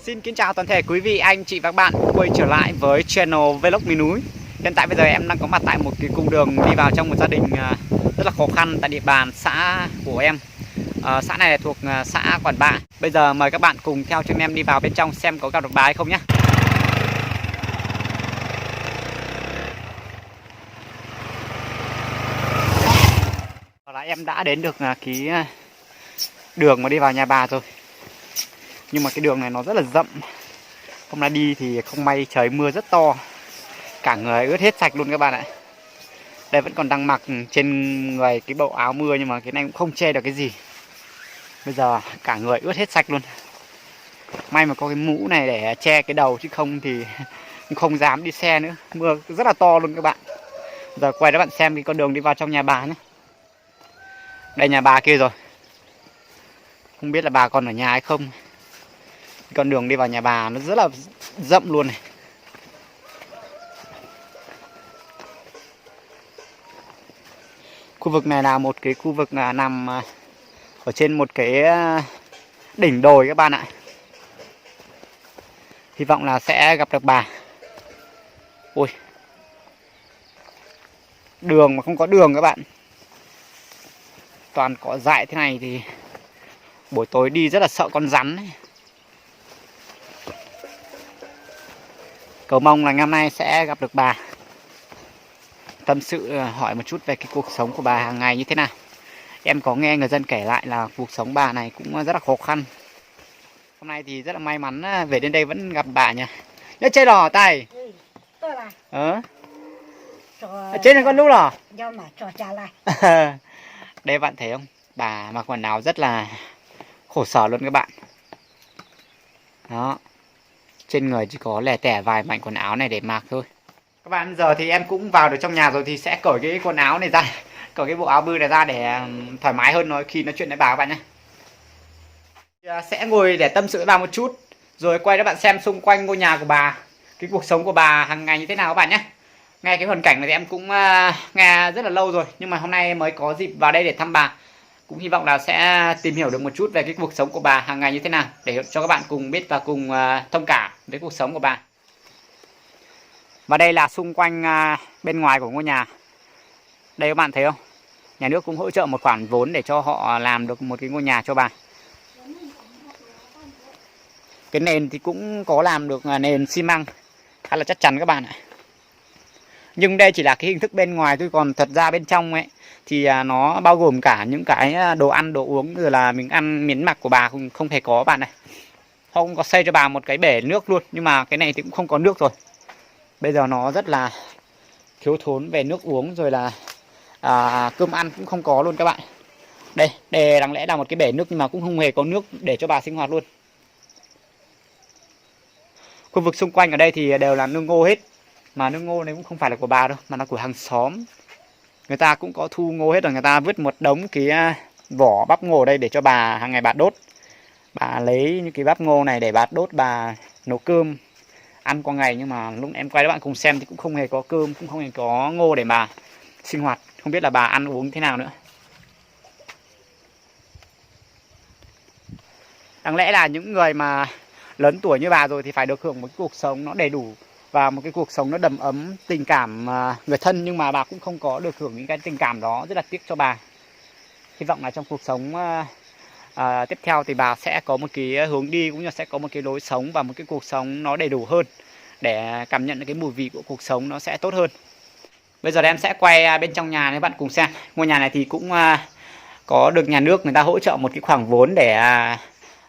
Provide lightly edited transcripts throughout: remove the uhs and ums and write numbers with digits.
Xin kính chào toàn thể quý vị, anh chị và các bạn quay trở lại với channel Vlog miền núi. Hiện tại bây giờ em đang có mặt tại một cái cung đường đi vào trong một gia đình rất là khó khăn tại địa bàn xã của em. Xã này thuộc xã Quản Bạ. Bây giờ mời các bạn cùng theo chân em đi vào bên trong xem có gặp được bà hay không nhé. Là em đã đến được cái đường mà đi vào nhà bà rồi. Nhưng mà cái đường này nó rất là rậm. Hôm nay đi thì không may trời mưa rất to, cả người ướt hết sạch luôn các bạn ạ. Đây vẫn còn đang mặc trên người cái bộ áo mưa nhưng mà cái này cũng không che được cái gì. Bây giờ cả người ướt hết sạch luôn. May mà có cái mũ này để che cái đầu chứ không thì không dám đi xe nữa. Mưa rất là to luôn các bạn. Giờ quay cho bạn xem cái con đường đi vào trong nhà bà nhé. Đây nhà bà kia rồi. Không biết là bà còn ở nhà hay không. Con đường đi vào nhà bà nó rất là rậm luôn này. Khu vực này là một cái khu vực nằm ở trên một cái đỉnh đồi các bạn ạ. Hy vọng là sẽ gặp được bà. Ôi, đường mà không có đường các bạn. Toàn cỏ dại thế này thì buổi tối đi rất là sợ con rắn ấy. Cầu mong là năm nay sẽ gặp được bà. Tâm sự hỏi một chút về cái cuộc sống của bà hàng ngày như thế nào. Em có nghe người dân kể lại là cuộc sống bà này cũng rất là khó khăn. Hôm nay thì rất là may mắn về đến đây vẫn gặp bà nhỉ. Nó chơi đỏ tay. Trên là con lúc đỏ. Đây bạn thấy không? Bà mặc quần áo rất là khổ sở luôn các bạn. Đó. Trên người chỉ có lẻ tẻ vài mảnh quần áo này để mặc thôi. Các bạn, giờ thì em cũng vào được trong nhà rồi thì sẽ cởi cái quần áo này ra, cởi cái bộ áo bư này ra để thoải mái hơn khi nói chuyện với bà các bạn nhé. Sẽ ngồi để tâm sự với bà một chút, rồi quay cho bạn xem xung quanh ngôi nhà của bà, cái cuộc sống của bà hàng ngày như thế nào các bạn nhé. Nghe cái hoàn cảnh này thì em cũng nghe rất là lâu rồi, nhưng mà hôm nay mới có dịp vào đây để thăm bà. Cũng hy vọng là sẽ tìm hiểu được một chút về cái cuộc sống của bà hàng ngày như thế nào, để cho các bạn cùng biết và cùng thông cảm với cuộc sống của bà. Và đây là xung quanh bên ngoài của ngôi nhà. Đây các bạn thấy không? Nhà nước cũng hỗ trợ một khoản vốn để cho họ làm được một cái ngôi nhà cho bà. Cái nền thì cũng có làm được nền xi măng khá là chắc chắn các bạn ạ. Nhưng đây chỉ là cái hình thức bên ngoài thôi, còn thật ra bên trong ấy thì nó bao gồm cả những cái đồ ăn, đồ uống, rồi là mình ăn miếng mặc của bà không hề có bạn này. Họ cũng có xây cho bà một cái bể nước luôn, nhưng mà cái này thì cũng không có nước rồi. Bây giờ nó rất là thiếu thốn về nước uống, rồi là cơm ăn cũng không có luôn các bạn. Đây đáng lẽ là một cái bể nước nhưng mà cũng không hề có nước để cho bà sinh hoạt luôn. Khu vực xung quanh ở đây thì đều là nương ngô hết. Mà nương ngô này cũng không phải là của bà đâu, mà là của hàng xóm. Người ta cũng có thu ngô hết rồi, người ta vứt một đống cái vỏ bắp ngô ở đây để cho bà hàng ngày bà đốt. Bà lấy những cái bắp ngô này để bà đốt, bà nấu cơm ăn qua ngày. Nhưng mà lúc em quay các bạn cùng xem thì cũng không hề có cơm, cũng không hề có ngô để bà sinh hoạt. Không biết là bà ăn uống thế nào nữa. Đáng lẽ là những người mà lớn tuổi như bà rồi thì phải được hưởng một cái cuộc sống nó đầy đủ và một cái cuộc sống nó đầm ấm tình cảm người thân, nhưng mà bà cũng không có được hưởng những cái tình cảm đó, rất là tiếc cho bà. Hy vọng là trong cuộc sống tiếp theo thì bà sẽ có một cái hướng đi, cũng như sẽ có một cái lối sống và một cái cuộc sống nó đầy đủ hơn, để cảm nhận được cái mùi vị của cuộc sống nó sẽ tốt hơn. Bây giờ em sẽ quay bên trong nhà để bạn cùng xem. Ngôi nhà này thì cũng có được nhà nước người ta hỗ trợ một cái khoản vốn để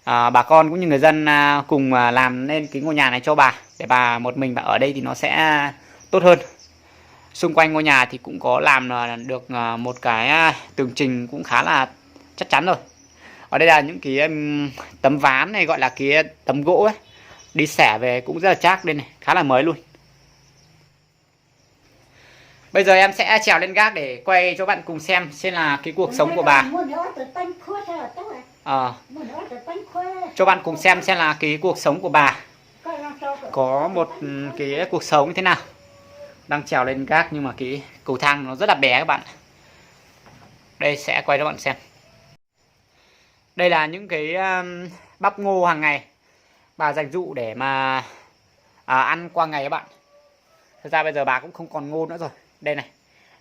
bà con cũng như người dân cùng làm nên cái ngôi nhà này cho bà, để bà một mình bà ở đây thì nó sẽ tốt hơn. Xung quanh ngôi nhà thì cũng có làm được một cái tường trình cũng khá là chắc chắn rồi. Ở đây là những cái tấm ván này, gọi là cái tấm gỗ ấy, đi xẻ về cũng rất là chắc, đây này, khá là mới luôn. Bây giờ em sẽ trèo lên gác để quay cho bạn cùng xem là cái cuộc sống của bà. Cho bạn cùng xem là cái cuộc sống của bà có một cái cuộc sống như thế nào. Đang trèo lên gác nhưng mà cái cầu thang nó rất là bé các bạn. Đây sẽ quay cho bạn xem. Đây là những cái bắp ngô hàng ngày bà dành dụ để mà ăn qua ngày các bạn. Thật ra bây giờ bà cũng không còn ngô nữa rồi. Đây này,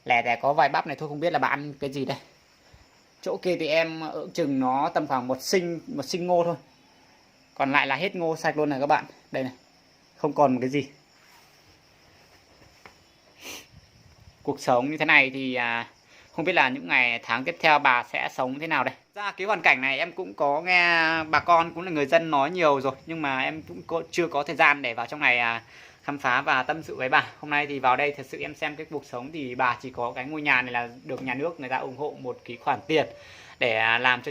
lẻ tẻ có vài bắp này thôi, không biết là bà ăn cái gì đây. Chỗ kia thì em ước chừng nó tầm khoảng một sinh ngô thôi. Còn lại là hết ngô sạch luôn này các bạn. Đây này, không còn một cái gì. Cuộc sống như thế này thì không biết là những ngày tháng tiếp theo bà sẽ sống thế nào đây. Ra cái hoàn cảnh này em cũng có nghe bà con cũng là người dân nói nhiều rồi, nhưng mà em cũng chưa có thời gian để vào trong này khám phá và tâm sự với bà. Hôm nay thì vào đây thật sự em xem cái cuộc sống thì bà chỉ có cái ngôi nhà này là được nhà nước người ta ủng hộ một cái khoản tiền để làm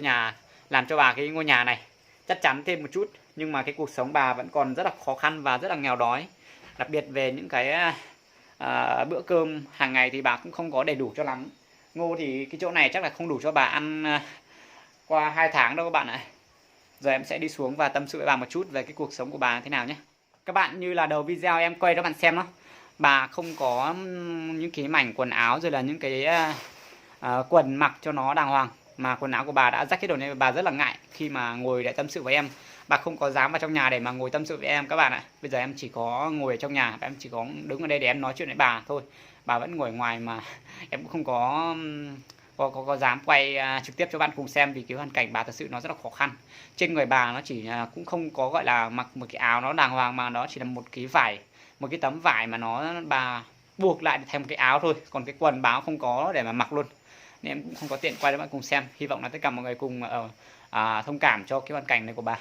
cho bà cái ngôi nhà này chắc chắn thêm một chút, nhưng mà cái cuộc sống bà vẫn còn rất là khó khăn và rất là nghèo đói. Đặc biệt về những cái bữa cơm hàng ngày thì bà cũng không có đầy đủ cho lắm. Ngô thì cái chỗ này chắc là không đủ cho bà ăn qua 2 tháng đâu các bạn ạ. Giờ em sẽ đi xuống và tâm sự với bà một chút về cái cuộc sống của bà thế nào nhé. Các bạn, như là đầu video em quay cho bạn xem đó, bà không có những cái mảnh quần áo rồi là những cái quần mặc cho nó đàng hoàng, mà quần áo của bà đã rách hết rồi nên bà rất là ngại khi mà ngồi để tâm sự với em. Bà không có dám vào trong nhà để mà ngồi tâm sự với em các bạn ạ. Bây giờ em chỉ có ngồi ở trong nhà, em chỉ có đứng ở đây để em nói chuyện với bà thôi. Bà vẫn ngồi ngoài mà em cũng không có dám quay trực tiếp cho bạn cùng xem, vì cái hoàn cảnh bà thật sự nó rất là khó khăn. Trên người bà nó chỉ cũng không có gọi là mặc một cái áo nó đàng hoàng, mà nó chỉ là một cái vải, một cái tấm vải mà bà buộc lại thành một cái áo thôi, còn cái quần báo không có để mà mặc luôn, nên em cũng không có tiện quay cho bạn cùng xem. Hy vọng là tất cả mọi người cùng thông cảm cho cái hoàn cảnh này của bà.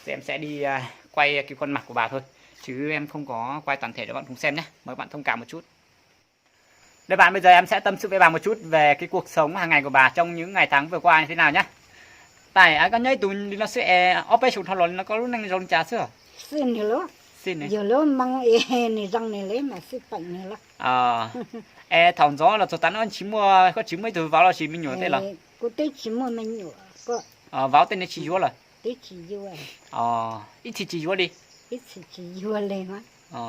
Thì em sẽ đi quay cái khuôn mặt của bà thôi, chứ em không có quay toàn thể cho bạn cùng xem nhé. Mời bạn thông cảm một chút. Đây bạn, bây giờ em sẽ tâm sự với bà một chút về cái cuộc sống hàng ngày của bà trong những ngày tháng vừa qua như thế nào nhé. Tại cái nhảy tụi nó sẽ operation thằng nó có lúc năng rong trà sữa. Xin này lo. Xin này. Giờ lo mang e này răng này lấy mà sức bệnh này lo. Thằng gió là tụi tán nó chỉ mua có chỉ mấy từ vào là chỉ mình nhổ tên là. Cô tới chỉ mua mình nhổ. Vào tên này chỉ vô là. Tới chỉ vô. Ít thì chỉ vô đi. Ít thì chỉ vô lên mà.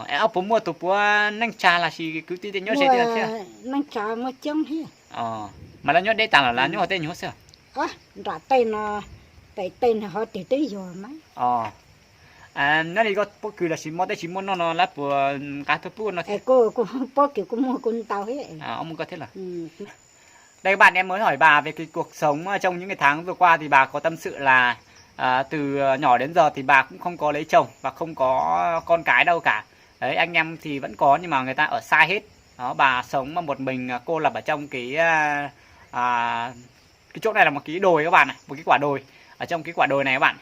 Em bố mua tụi bố năng trà là chỉ cứ tí nhớ sẽ thế. Năng trà một chấm hết. Mà là nhớ đây tàng là nhớ tên nhớ sao? Đã tên họ tới rồi mà. Nó đi có cứ là chỉ muốn nó là của cá thớp bún nó thế. Cô bố kiểu cô mua con tàu hết. Ông có thế là. Đây các bạn, em mới hỏi bà về cái cuộc sống trong những cái tháng vừa qua thì bà có tâm sự là từ nhỏ đến giờ thì bà cũng không có lấy chồng và không có con cái đâu cả. Đấy, anh em thì vẫn có nhưng mà người ta ở xa hết. Đó, bà sống mà một mình cô lập ở trong cái chỗ này là một cái đồi các bạn này, một cái quả đồi. Ở trong cái quả đồi này các bạn.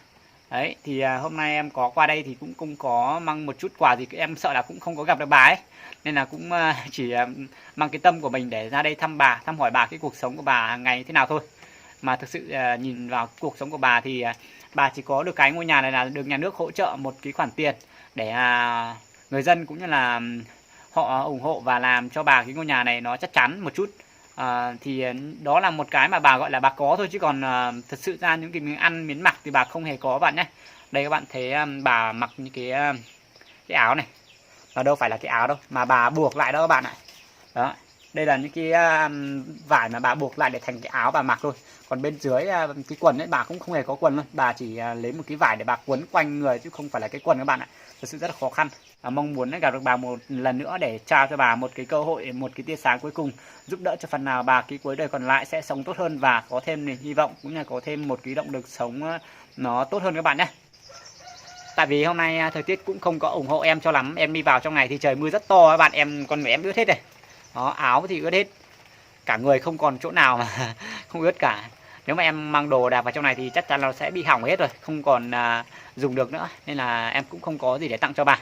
Đấy, thì hôm nay em có qua đây thì cũng có mang một chút quà, thì em sợ là cũng không có gặp được bà ấy. Nên là cũng chỉ mang cái tâm của mình để ra đây thăm bà, thăm hỏi bà cái cuộc sống của bà hàng ngày thế nào thôi. Mà thực sự nhìn vào cuộc sống của bà thì bà chỉ có được cái ngôi nhà này là được nhà nước hỗ trợ một cái khoản tiền để người dân cũng như là họ ủng hộ và làm cho bà cái ngôi nhà này nó chắc chắn một chút. Thì đó là một cái mà bà gọi là bà có thôi, chứ còn thật sự ra những cái miếng ăn miếng mặc thì bà không hề có bạn nhé. Đây các bạn thấy bà mặc những cái áo này, nó đâu phải là cái áo đâu mà bà buộc lại đó các bạn ạ. Đó, đây là những cái vải mà bà buộc lại để thành cái áo bà mặc thôi. Còn bên dưới cái quần ấy bà cũng không hề có quần luôn, bà chỉ lấy một cái vải để bà quấn quanh người chứ không phải là cái quần các bạn ạ. Thật sự rất là khó khăn. Mong muốn gặp được bà một lần nữa để trao cho bà một cái cơ hội, một cái tia sáng cuối cùng, giúp đỡ cho phần nào bà cái cuối đời còn lại sẽ sống tốt hơn và có thêm niềm hy vọng cũng như là có thêm một cái động lực sống nó tốt hơn các bạn nhé. Tại vì hôm nay thời tiết cũng không có ủng hộ em cho lắm, em đi vào trong này thì trời mưa rất to các bạn, con người em ướt hết này. Đó, áo thì ướt hết, cả người không còn chỗ nào mà không ướt cả. Nếu mà em mang đồ đạc vào trong này thì chắc chắn là sẽ bị hỏng hết rồi, không còn dùng được nữa. Nên là em cũng không có gì để tặng cho bà.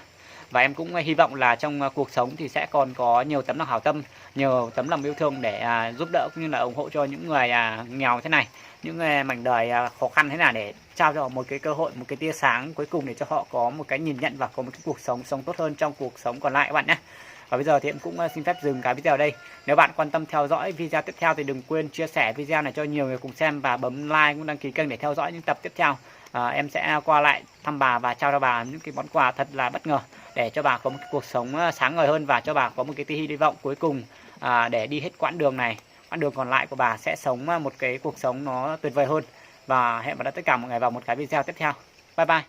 Và em cũng hy vọng là trong cuộc sống thì sẽ còn có nhiều tấm lòng hảo tâm, nhiều tấm lòng yêu thương để giúp đỡ cũng như là ủng hộ cho những người nghèo thế này, những người mảnh đời khó khăn thế nào, để trao cho họ một cái cơ hội, một cái tia sáng cuối cùng để cho họ có một cái nhìn nhận và có một cái cuộc sống tốt hơn trong cuộc sống còn lại các bạn nhé. Và bây giờ thì em cũng xin phép dừng cái video ở đây. Nếu bạn quan tâm theo dõi video tiếp theo thì đừng quên chia sẻ video này cho nhiều người cùng xem và bấm like cũng đăng ký kênh để theo dõi những tập tiếp theo. Em sẽ qua lại thăm bà và trao cho bà những cái món quà thật là bất ngờ để cho bà có một cái cuộc sống sáng ngời hơn và cho bà có một cái tia hy vọng cuối cùng để đi hết quãng đường này. Quãng đường còn lại của bà sẽ sống một cái cuộc sống nó tuyệt vời hơn. Và hẹn gặp lại tất cả mọi người vào một cái video tiếp theo. Bye bye.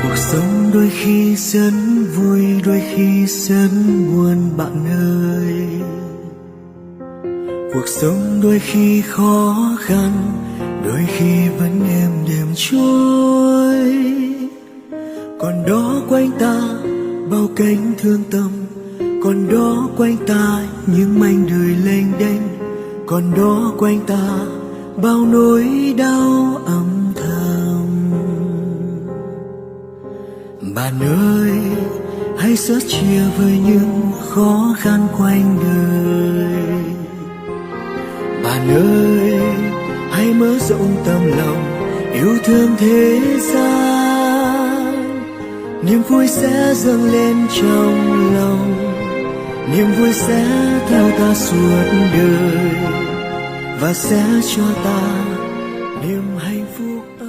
Cuộc sống đôi khi rất vui, đôi khi rất buồn bạn ơi. Cuộc sống đôi khi khó khăn, đôi khi vẫn êm đềm trôi. Còn đó quanh ta bao cánh thương tâm, còn đó quanh ta những mảnh đời lênh đênh, còn đó quanh ta bao nỗi đau âm thầm. Bạn ơi, hãy sớt chia với những khó khăn quanh đời. Bạn ơi, hãy mở rộng tấm lòng yêu thương thế gian. Niềm vui sẽ dâng lên trong lòng, niềm vui sẽ theo ta suốt đời và sẽ cho ta niềm hạnh phúc.